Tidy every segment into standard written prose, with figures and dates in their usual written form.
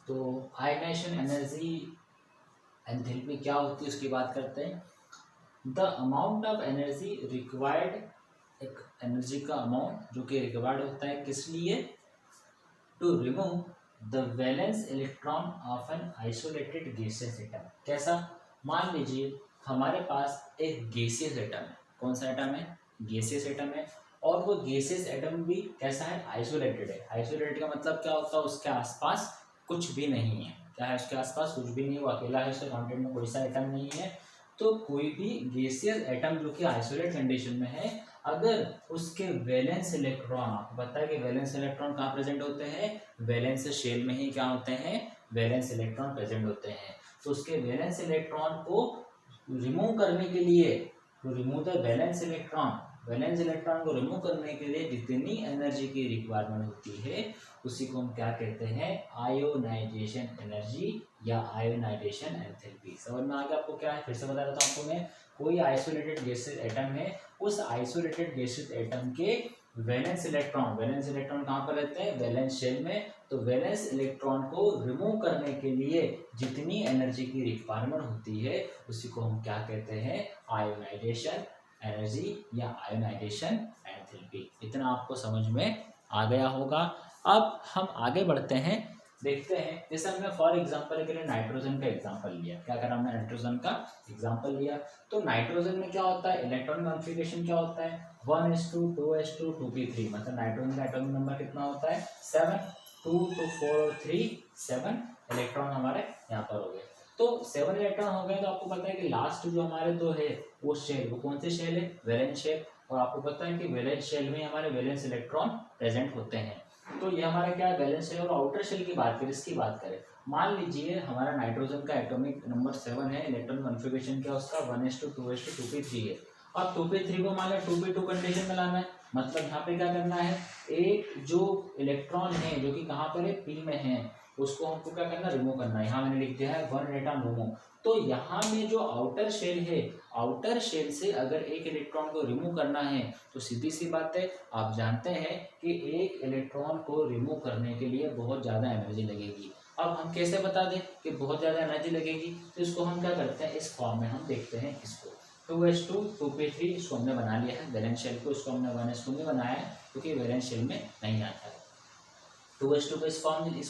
तो ionization energy enthalpy क्या होती है उसकी बात करते हैं। The amount of energy required, एक एनर्जी का अमाउंट जो कि रिक्वायर्ड होता है किस लिए, to remove the valence electron of an isolated gaseous atom. कैसा, मान लीजिए हमारे पास एक गैसियस एटम है। कौन सा एटम है, गैसियस एटम है, और वो गैसियस एटम भी कैसा है, आइसोलेटेड है। आइसोलेटेड का मतलब क्या होता है, उसके आसपास कुछ भी नहीं है। क्या है, उसके आसपास कुछ भी नहीं, वो अकेला है, उसके कांटेक्ट में कोई सा एटम नहीं है। तो कोई भी गैसियस एटम जो कि आइसोलेट कंडीशन में है, अगर उसके वैलेंस इलेक्ट्रॉन, आपको पता है कि वैलेंस इलेक्ट्रॉन कहाँ प्रेजेंट होते हैं, वैलेंस शेल में ही क्या होते हैं, वैलेंस इलेक्ट्रॉन प्रेजेंट होते हैं। तो उसके वैलेंस इलेक्ट्रॉन को रिमूव करने के लिए, to remove the valence electron, valence electron को रिमूव करने के लिए जितनी एनर्जी की रिक्वायरमेंट होती है उसी को हम क्या कहते हैं, आयोनाइजेशन एनर्जी या आयोनाइजेशन एंथैल्पी। समझ में आ गया आपको क्या है, फिर से बता देता हूँ आपको मैं। कोई आइसोलेटेड गैसियस एटम है, उस आइसोलेटेड गैसियस एटम के वैलेंस इलेक्ट्रॉन कहाँ पर रहते हैं, वैलेंस शेल में। तो वैलेंस इलेक्ट्रॉन को रिमूव करने के लिए जितनी एनर्जी की रिक्वायरमेंट होती है उसी को हम क्या कहते हैं, आयोनाइजेशन एनर्जी या आयोनाइजेशन एंथैल्पी। इतना आपको समझ में आ गया होगा। अब हम आगे बढ़ते हैं, देखते हैं। जैसे हमने फॉर एग्जांपल के लिए नाइट्रोजन का एग्जांपल लिया, क्या करा हमने, नाइट्रोजन का एग्जांपल लिया। तो नाइट्रोजन में क्या होता है, इलेक्ट्रॉन कॉन्फ़िगरेशन क्या होता है, 1s2 2s2 2p3। मतलब नाइट्रोजन का एटॉमिक नंबर कितना होता है, 7। 2 to 4 और 3 7 इलेक्ट्रॉन हमारे यहाँ पर हो गए। तो 7 इलेक्ट्रॉन हो गए, तो आपको पता है कि लास्ट जो हमारे दो है वो शेल, वो कौन से शेल है, वैलेंस शेल। और आपको पता है कि वैलेंस शेल में हमारे वैलेंस इलेक्ट्रॉन प्रेजेंट होते हैं। तो ये हमारा क्या है, वैलेंस शेल। और आउटर शेल की बात करें, इसकी बात करें, मान लीजिए हमारा नाइट्रोजन का एटॉमिक नंबर 7 है, इलेक्ट्रॉन कॉन्फ़िगरेशन क्या उसका 1s2 2s2 2p3 है। अब 2p3 को मान लिया 2p2 कंडीशन में लाना है, मतलब यहाँ पे क्या करना है, एक जो इलेक्ट्रॉन है जो कि कहाँ पर है, पी में है, उसको हमको क्या करना, रिमूव करना है। यहाँ मैंने लिख दिया है 1 इलेक्ट्रॉन रिमूव। तो यहाँ में जो आउटर शेल है, आउटर शेल से अगर एक इलेक्ट्रॉन को रिमूव करना है तो सीधी सी बात है, आप जानते हैं कि एक इलेक्ट्रॉन को रिमूव करने के लिए बहुत ज़्यादा एनर्जी लगेगी। अब हम कैसे बता दें कि बहुत ज़्यादा एनर्जी लगेगी, तो इसको हम क्या करते हैं, इस फॉर्म में हम देखते हैं इसको। 2s2 2p3 इसको हमने बना लिया है, वैलेंस शेल को इसको हमने 1s2 में बनाया है क्योंकि वैलेंस शेल में नहीं आता है। 2s2 को इस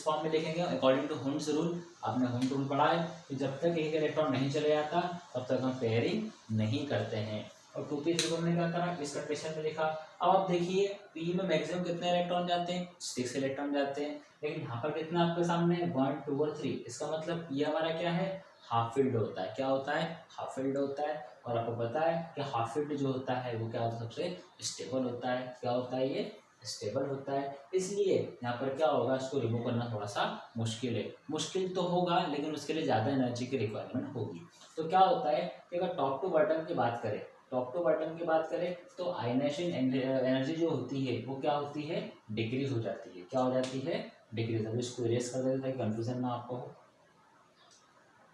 फॉर्म में लिखेंगे अकॉर्डिंग टू हुंड्स रूल। आपने हुंड रूल पढ़ा है कि जब तक एक इलेक्ट्रॉन नहीं चले जाता तब तक हम पेयरिंग नहीं करते हैं। और 2p3 को हमने क्या करा, इस कंडीशन में लिखा। अब आप देखिए पी में मैक्सिमम कितने इलेक्ट्रॉन जाते हैं, 6 इलेक्ट्रॉन जाते हैं, लेकिन यहाँ पर कितना आपके सामने 1 2 और 3। इसका मतलब ये हमारा क्या है, हाफ फील्ड होता है। क्या होता है, हाफ फील्ड होता है। और आपको पता है कि हाफ फील्ड जो होता है वो क्या होता है, सबसे स्टेबल होता है। क्या होता है, ये स्टेबल होता है। इसलिए यहाँ पर क्या होगा, इसको रिमूव करना थोड़ा सा मुश्किल है। मुश्किल तो होगा लेकिन उसके लिए ज़्यादा एनर्जी की रिक्वायरमेंट होगी। तो क्या होता है कि अगर टॉप टू बॉटम की बात करें, टॉप टू बॉटम की बात करें तो आयनाइजेशन एनर्जी जो होती है वो क्या होती है, डिक्रीज हो जाती है। क्या हो जाती है, डिक्रीज। अभी इसको इरेज कर देते हैं, कंफ्यूजन ना आपको हो।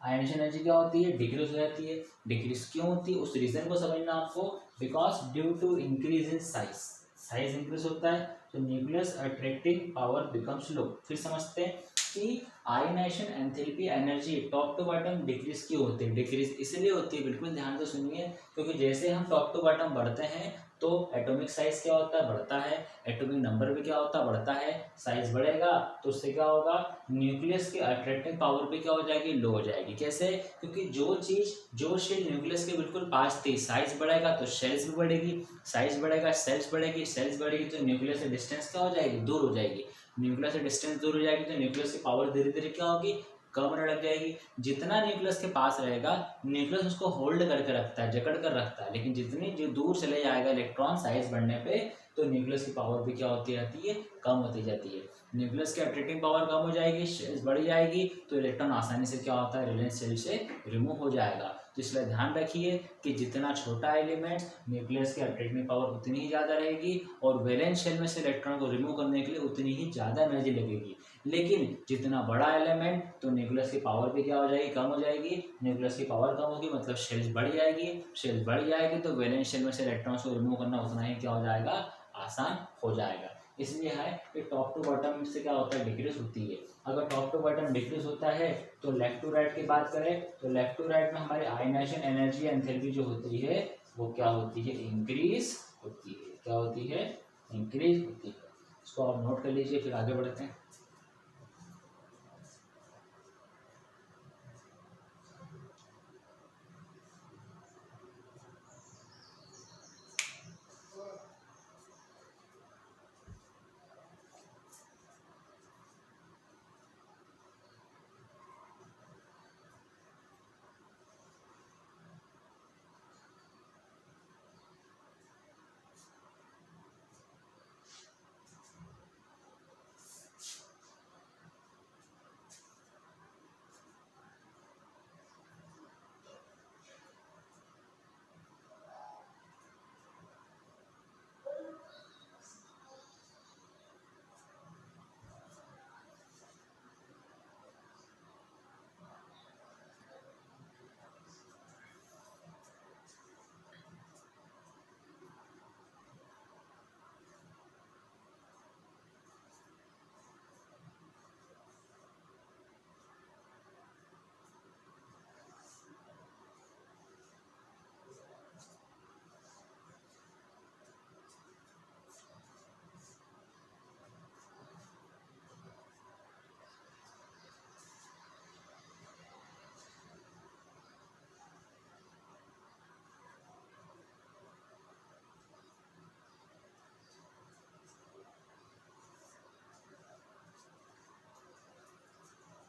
आयनाइजेशन एनर्जी क्या होती है, डिक्रीज हो जाती है। डिक्रीज क्यों होती है, उस रीजन को समझना आपको। Because due to increase in size, size increase होता है तो nucleus attracting power becomes low. फिर समझते हैं कि ionisation enthalpy energy top to bottom decrease क्यों होती है। डिक्रीज इसलिए होती है, बिल्कुल ध्यान से सुनिए, क्योंकि जैसे हम टॉप टू बॉटम बढ़ते हैं तो एटॉमिक साइज क्या होता है, बढ़ता है। एटॉमिक नंबर भी क्या होता है, बढ़ता है। साइज बढ़ेगा तो उससे क्या होगा, न्यूक्लियस की अट्रैक्टिंग पावर भी क्या हो जाएगी, लो हो जाएगी। कैसे, क्योंकि जो शेल न्यूक्लियस के बिल्कुल पास थी, साइज बढ़ेगा तो सेल्स भी बढ़ेगी, साइज बढ़ेगा सेल्स बढ़ेगी, सेल्स बढ़ेगी तो न्यूक्लियस से डिस्टेंस क्या हो जाएगी, दूर हो जाएगी। न्यूक्लियस से डिस्टेंस दूर हो जाएगी तो न्यूक्लियस की पावर धीरे धीरे क्या होगी, कम होने लग जाएगी। जितना न्यूक्लियस के पास रहेगा, न्यूक्लियस उसको होल्ड करके रखता है, जकड़ कर रखता है, लेकिन जितनी जो दूर चले जाएगा इलेक्ट्रॉन साइज बढ़ने पे तो न्यूक्लियस की पावर भी क्या होती रहती है, कम होती जाती है। न्यूक्लियस की अट्रैक्टिंग पावर कम हो जाएगी, शेल्स बढ़ जाएगी तो इलेक्ट्रॉन आसानी से क्या होता है, वैलेंस शेल से रिमूव हो जाएगा। तो इसलिए ध्यान रखिए कि जितना छोटा एलिमेंट, न्यूक्लियस की अट्रैक्टिंग पावर उतनी ही ज़्यादा रहेगी और वैलेंस शेल में से इलेक्ट्रॉन को रिमूव करने के लिए उतनी ही ज़्यादा एनर्जी लगेगी। लेकिन जितना बड़ा एलिमेंट तो न्यूक्लियस की पावर भी क्या हो जाएगी, कम हो जाएगी। न्यूक्लियस की पावर कम होगी मतलब शेल्स बढ़ जाएगी, शेल्स बढ़ जाएगी तो वैलेंस शेल में से इलेक्ट्रॉन्स को रिमूव करना उतना ही क्या हो जाएगा, आसान हो जाएगा। इसलिए है कि टॉप टू बॉटम से क्या होता है, डिक्रीज होती है। अगर टॉप टू बॉटम डिक्रीज होता है तो लेफ्ट टू राइट की बात करें तो लेफ्ट टू राइट में हमारी आयनाइजेशन एनर्जी एंथैल्पी जो होती है वो क्या होती है, इंक्रीज होती है। क्या होती है, इंक्रीज होती है। इसको आप नोट कर लीजिए, फिर आगे बढ़ते हैं।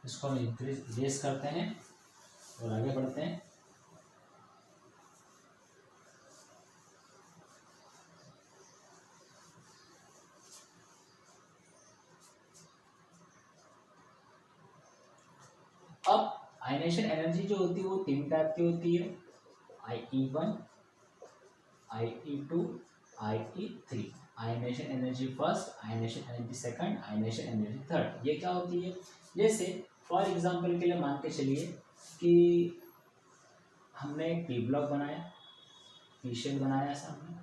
इसको हम इरेज करते हैं और आगे बढ़ते हैं। अब आयनेशन एनर्जी जो होती है वो तीन टाइप की होती है, IE1, IE2, IE3। Ionisation energy first, ionisation energy second, ionisation energy third. ये क्या होती है, जैसे फॉर एग्जांपल के लिए मान के चलिए कि हमने एक पी ब्लॉक बनाया, पी शेल बनाया सामने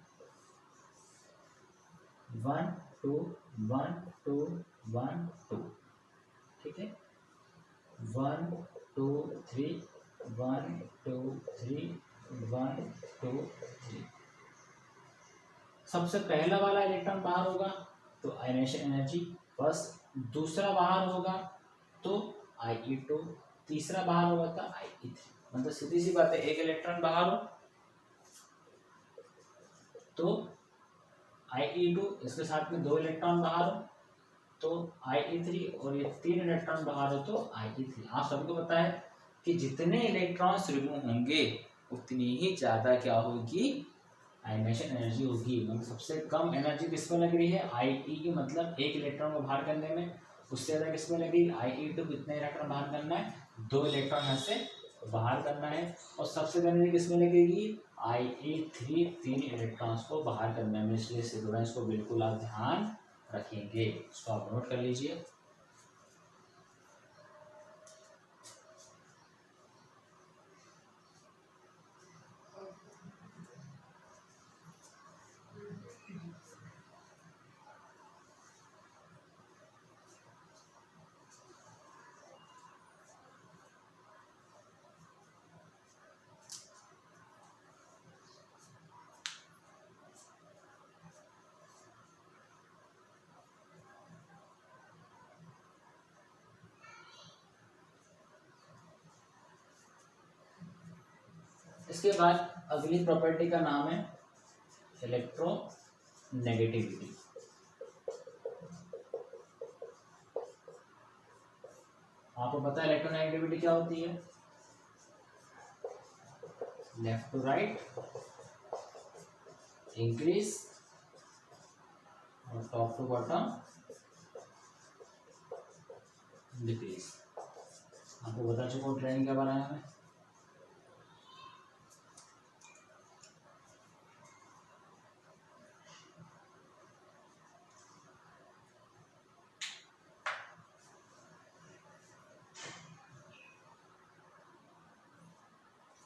1 2 1 2 1 2, ठीक है, 1 2 3 1 2 3 1 2 3। सबसे पहला वाला इलेक्ट्रॉन बाहर होगा तो आयनेशन एनर्जी फर्स्ट, दूसरा बाहर होगा तो IE2, तीसरा बाहर होगा तो IE3। मतलब सीधी सी बात है, एक इलेक्ट्रॉन बाहर हो तो IE2, इसके साथ में दो इलेक्ट्रॉन बाहर हो तो IE3, और ये तीन इलेक्ट्रॉन बाहर हो तो IE3। आप सबको पता है कि जितने इलेक्ट्रॉन्स रिमूव होंगे उतनी ही ज़्यादा क्या होगी, आयनेशन एनर्जी होगी। मतलब सबसे कम एनर्जी किस में लग रही है, IE की, मतलब एक इलेक्ट्रॉन को बाहर करने में। उससे ज़्यादा किस में लगेगी, IE2, कितने इलेक्ट्रॉन बाहर करना है, दो इलेक्ट्रॉन यहाँ से बाहर करना है। और सबसे ज़्यादा किस में लगेगी, IE3, तीन इलेक्ट्रॉन्स को बाहर करने में। इसलिए स्टूडेंट्स को बिल्कुल आप ध्यान रखेंगे, इसको आप नोट कर लीजिए। इसके बाद अगली प्रॉपर्टी का नाम है इलेक्ट्रोनेगेटिविटी। आपको पता है इलेक्ट्रोनेगेटिविटी क्या होती है, लेफ्ट टू राइट इंक्रीज और टॉप टू बॉटम डिक्रीज। आपको बता चुका हूँ ट्रेनिंग क्या बनाया है।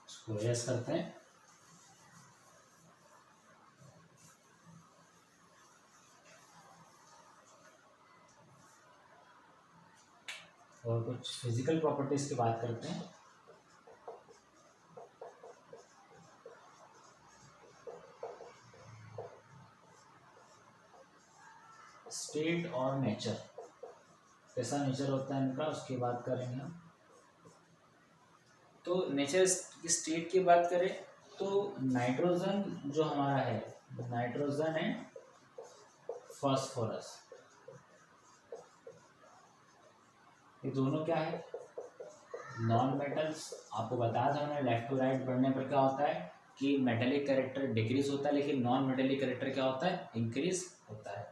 इसको यस करते हैं। और कुछ फिजिकल प्रॉपर्टीज की बात करते हैं। स्टेट और नेचर, कैसा नेचर होता है इनका, उसकी बात करेंगे हम। तो नेचर की स्टेट की बात करें तो नाइट्रोजन जो हमारा है, नाइट्रोजन है फास्फोरस, ये दोनों क्या है, नॉन मेटल्स। आपको बताया था मैंने लेफ्ट टू राइट बढ़ने पर क्या होता है कि मेटेलिक कैरेक्टर डिक्रीज होता है, लेकिन नॉन मेटेलिक कैरेक्टर क्या होता है, इंक्रीज होता है।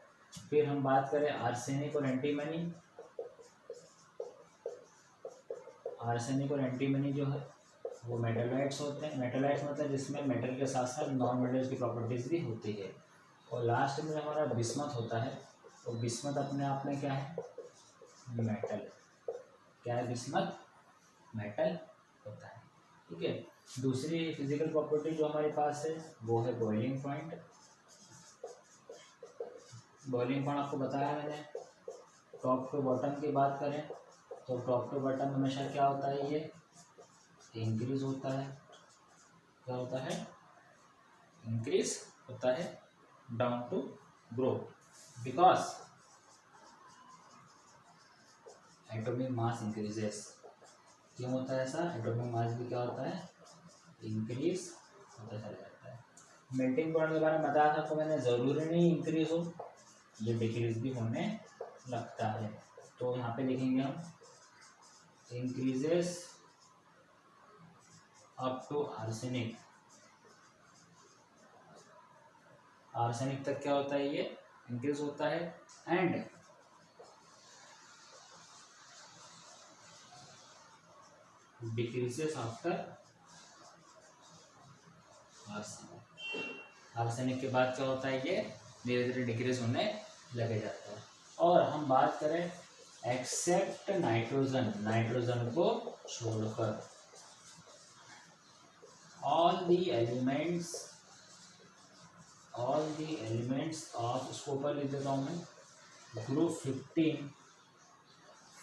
फिर हम बात करें आर्सेनिक और एंटीमनी, आर्सेनिक और एंटीमनी जो है वो मेटलाइट्स होते हैं। मेटलाइट्स मतलब जिसमें मेटल के साथ साथ नॉन मेटल की प्रॉपर्टीज भी होती है। और लास्ट में हमारा बिस्मथ होता है, तो बिस्मथ अपने आप में क्या है, मेटल। क्या है बिस्मथ, मेटल होता है। ठीक है, दूसरी फिजिकल प्रॉपर्टी जो हमारे पास है वो है बॉइलिंग पॉइंट। बॉइलिंग पॉइंट आपको बताया मैंने। टॉप टू बॉटम की बात करें तो टॉप टू बॉटम हमेशा क्या होता है, ये इंक्रीज होता है। क्या होता है, इंक्रीज होता है down to group, because atomic mass increases. क्यों होता है ऐसा, एटॉमिक मास भी क्या होता है, इंक्रीज होता चला जाता है। मेल्टिंग पॉइंट के बारे में बताया था, तो मैंने ज़रूरी नहीं इंक्रीज हो, ये डिक्रीज भी होने लगता है। तो यहाँ पे लिखेंगे हम increases up to arsenic. Arsenic तक क्या होता है, ये इंक्रीज होता है। And decreases after arsenic. Arsenic के बाद क्या होता है, ये धीरे धीरे डिक्रीज होने लगे जाता है। और हम बात करें एक्सेप्ट नाइट्रोजन, नाइट्रोजन को छोड़कर all the elements of Scopa lithodomen group 15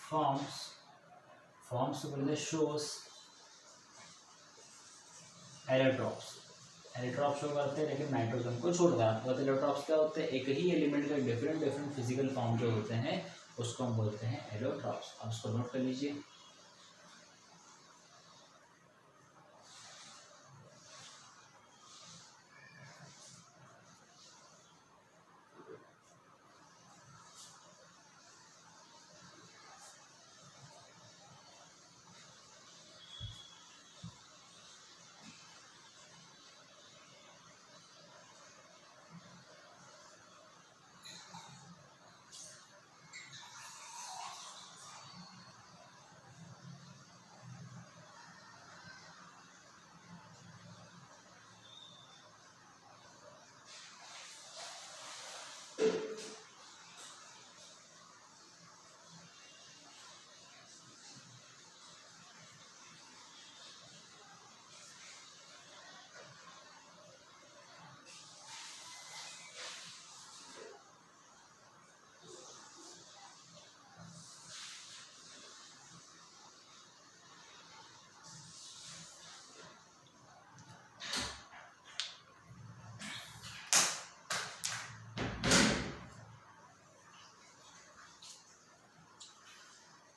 forms shows allotropes. Allotropes show करते हैं लेकिन नाइट्रोजन को छोड़ देते हैं। एलोट्रॉप्स क्या होते हैं, एक ही एलिमेंट का डिफरेंट डिफरेंट फिजिकल फॉर्म जो होते हैं उसको हम बोलते हैं एलोट्रॉप्स। अब उसको नोट कर लीजिए।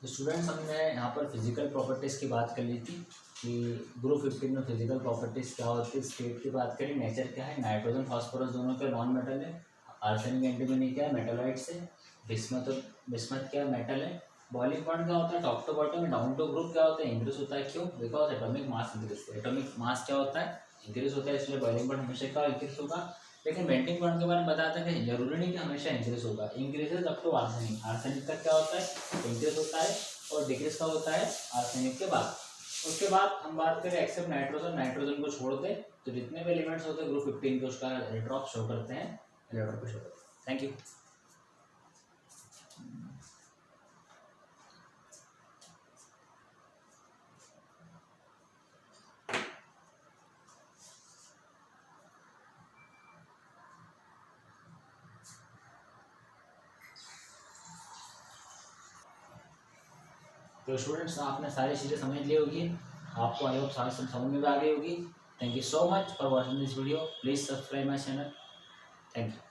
तो स्टूडेंट्स, हमने यहाँ पर फिजिकल प्रॉपर्टीज़ की बात कर ली थी कि ग्रुप 15 में फिजिकल प्रॉपर्टीज़ क्या होती है। स्टेट की बात करें, नेचर क्या है, नाइट्रोजन फास्फोरस दोनों के नॉन मेटल है। आर्सेनिक एंटीमनी क्या है, मेटलाइट्स है। बिस्मथ क्या है, मेटल है। बॉइलिंग पॉइंट क्या होता है, top to bottom. Down to group क्या होता है, इंक्रीज होता है। क्यों, because atomic mass increase. Atomic mass क्या होता है, इंक्रीज होता है, इसलिए बॉइलिंग पॉइंट हमेशा क्या इंक्रीज होगा। लेकिन मेल्टिंग पॉइंट के बारे में बताया था कि जरूरी नहीं कि हमेशा इंक्रीज होगा। Increases up to arsenic, arsenic तक क्या होता है, इंक्रीज होता है। और डिक्रीज का होता है आर्सेनिक के बाद। उसके बाद हम बात करें एक्सेप्ट नाइट्रोजन, नाइट्रोजन को छोड़ दे तो जितने भी एलिमेंट्स होते हैं ग्रुप 15 के उसका एलेक्ट्रॉन शो करते हैं, एलेक्ट्रॉन को शो करते हैं। Thank you. तो स्टूडेंट्स आपने सारी चीज़ें समझ ली होगी, आपको आई होप सारी समझ में भी आ गई होगी। Thank you so much for watching this video. Please subscribe my channel. Thank you.